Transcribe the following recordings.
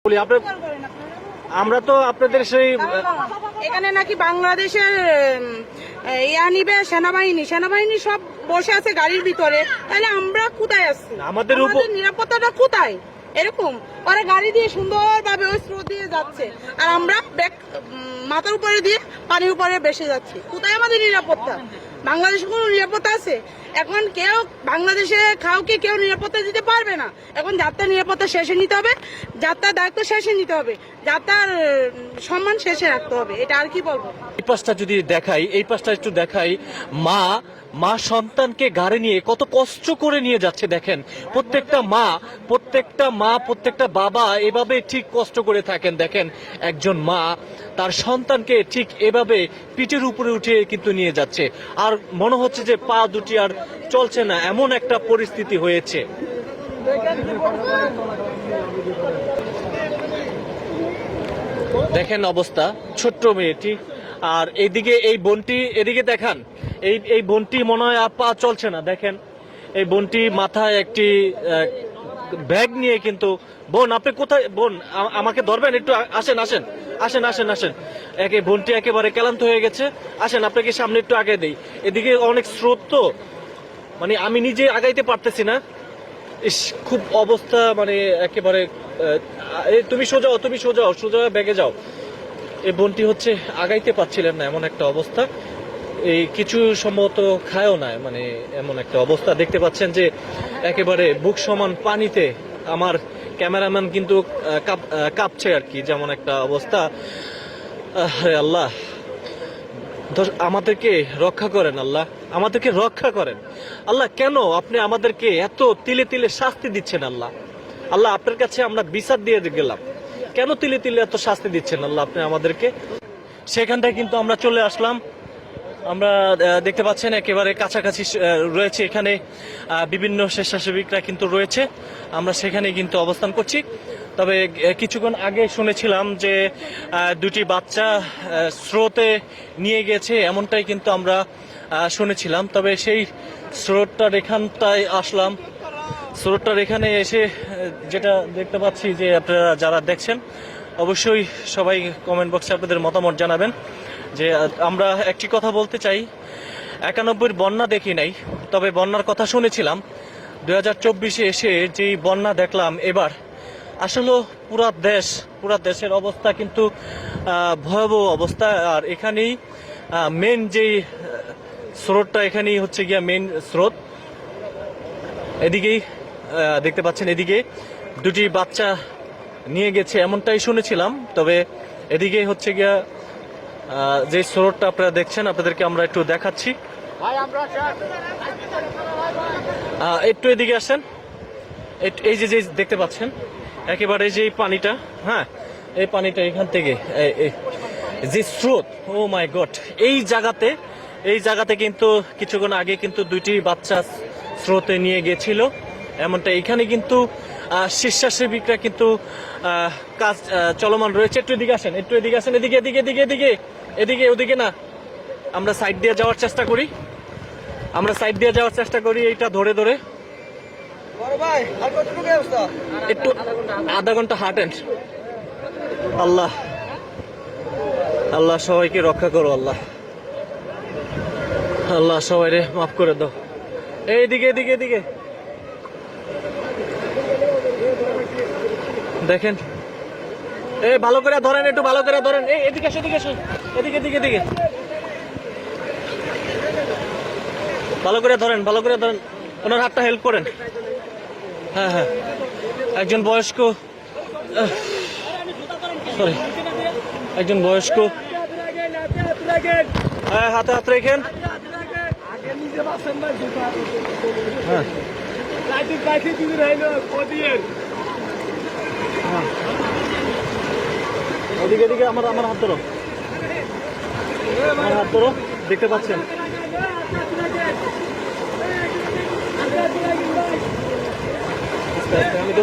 বলি আপনার, আমরা তো আপনাদের সেই এখানে নাকি বাংলাদেশের নিবে সেনাবাহিনী সব বসে আছে গাড়ির ভিতরে, তাহলে আমরা কোথায় আছি? আমাদের নিরাপত্তাটা কোথায়? এরকম ওরা গাড়ি দিয়ে সুন্দরভাবে ওই স্রোত দিয়ে যাচ্ছে, আর আমরা মাথার উপরে দিয়ে পানির উপরে ভেসে যাচ্ছি। কোথায় আমাদের নিরাপত্তা? বাংলাদেশে কোনো নিরাপত্তা আছে? এখন কেউ বাংলাদেশে কাউকে কেউ নিরাপত্তা দিতে পারবে না। এখন যাত্রার নিরাপত্তা শেষে নিতে হবে, যাত্রার দায়িত্ব শেষে নিতে হবে, যাত্রার সম্মান শেষে রাখতে হবে। এটা আর কি বলবো। এই পাশটা যদি দেখাই, এই পাশটা একটু দেখাই, মা মা সন্তানকে গাড়ি নিয়ে কত কষ্ট করে নিয়ে যাচ্ছে দেখেন। প্রত্যেকটা মা প্রত্যেকটা বাবা এভাবে ঠিক কষ্ট করে থাকেন। দেখেন একজন মা তার সন্তানকে ঠিক এভাবে পিঠের উপরে উঠিয়ে কিন্তু নিয়ে যাচ্ছে, আর মনে হচ্ছে যে পা দুটি আর চলছে না, এমন একটা পরিস্থিতি হয়েছে। দেখেন অবস্থা, ছোট্ট মেয়েটি, আর এইদিকে এই বোনটি, এদিকে দেখান, এই বোনটি মনে হয় পা চলছে না। দেখেন এই বোনটি মাথায় একটি ব্যাগ নিয়ে কিন্তু। বোন আপনি কোথায়? বোন আমাকে ধরবেন একটু, আসেন আসেন আসেন আসেন আসেন। বোনটি একেবারে ক্লান্ত হয়ে গেছে, আসেন আপনাকে সামনে একটু আগে দেই। এদিকে অনেক স্রোত, তো মানে আমি নিজে আগাইতে পারতেছি না। ইস, খুব অবস্থা, মানে একেবারে। তুমি সোজা ব্যাগে যাও। এই বোনটি হচ্ছে আগাইতে পারছিলেন না, এমন একটা অবস্থা। এই কিছু সম্ভবত খায়ও না, মানে এমন একটা অবস্থা। দেখতে পাচ্ছেন যে একেবারে বুক সমান পানিতে আমার ক্যামেরাম্যান কিন্তু কাঁপছে আর কি, যেমন একটা অবস্থা। আল্লাহ আমাদেরকে রক্ষা করেন, আল্লাহ আমাদেরকে রক্ষা করেন। আল্লাহ কেন আপনি আমাদেরকে এত তিলে তিলে শাস্তি দিচ্ছেন? আল্লাহ আল্লাহ আপনার কাছে আমরা বিচার দিয়ে গেলাম, কেন তিলে তিলে এত শাস্তি দিচ্ছেন আল্লাহ আপনি আমাদেরকে? সেখান থেকে কিন্তু আমরা চলে আসলাম। আমরা দেখতে পাচ্ছেন একেবারে কাছাকাছি রয়েছে, এখানে বিভিন্ন স্বেচ্ছাসেবিকরা কিন্তু রয়েছে, আমরা সেখানে কিন্তু অবস্থান করছি। তবে কিছুক্ষণ আগে শুনেছিলাম যে দুটি বাচ্চা স্রোতে নিয়ে গেছে, এমনটাই কিন্তু আমরা শুনেছিলাম। তবে সেই স্রোতটার এখানটায় আসলাম, স্রোতটার এখানে এসে যেটা দেখতে পাচ্ছি যে আপনারা যারা দেখছেন অবশ্যই সবাই কমেন্ট বক্সে আপনাদের মতামত জানাবেন। যে আমরা একটি কথা বলতে চাই, 91 বন্যা দেখি নাই, তবে বন্যার কথা শুনেছিলাম। 2024-এ এসে যেই বন্যা দেখলাম এবার, আসলে পুরা দেশের অবস্থা কিন্তু ভয়াবহ অবস্থা। আর এখানেই মেন যেই স্রোতটা, এখানেই হচ্ছে গিয়া মেন স্রোত। এদিকেই দেখতে পাচ্ছেন, এদিকে দুটি বাচ্চা নিয়ে গেছে এমনটাই শুনেছিলাম। তবে এদিকে হচ্ছে গিয়া যে স্রোতটা আপনারা দেখছেন, আপনাদেরকে আমরা একটু দেখাচ্ছি। একটু এদিকে আসেন, এই যে দেখতে পাচ্ছেন একেবারে যে পানিটা, হ্যাঁ এই পানিটা এখান থেকে যে স্রোত, ও মাই গড। এই জায়গাতে কিন্তু কিছুক্ষণ আগে কিন্তু দুইটি বাচ্চা স্রোতে নিয়ে গেছিল এমনটা। এখানে কিন্তু স্বেচ্ছাসেবিকরা কিন্তু কাজ চলমান রয়েছে। একটু এদিকে আসেন, এদিকে ওদিকে না, আমরা সাইড দিয়ে যাওয়ার চেষ্টা করি, এইটা ধরে একটু আধা ঘন্টা হাঁটেন। আল্লাহ আল্লাহ সবাইকে রক্ষা করো, আল্লাহ আল্লাহ সবাইরে মাফ করে দাও। এইদিকে দেখেন, ভালো করে ধরেন, একটু ভালো করে ধরেন। এদিকে ভালো করে ধরেন, ওনার হাতটা হেল্প করেন। হ্যাঁ একজন বয়স্ক, হ্যাঁ হাতে হাত রেখেন। হ্যাঁ এদিকে আমার হাত ধরো, দেখতে পাচ্ছেন। আমি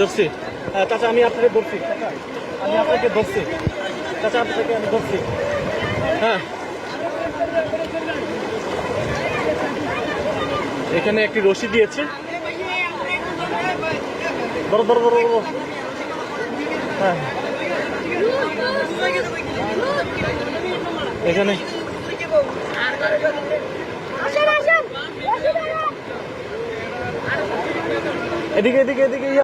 ধরছি। চাচা আমি আপনাকে ধরছি, হ্যাঁ এখানে একটি রশি দিয়েছে, ধরো হ্যাঁ এখানে এদিকে এদিকে এদিকে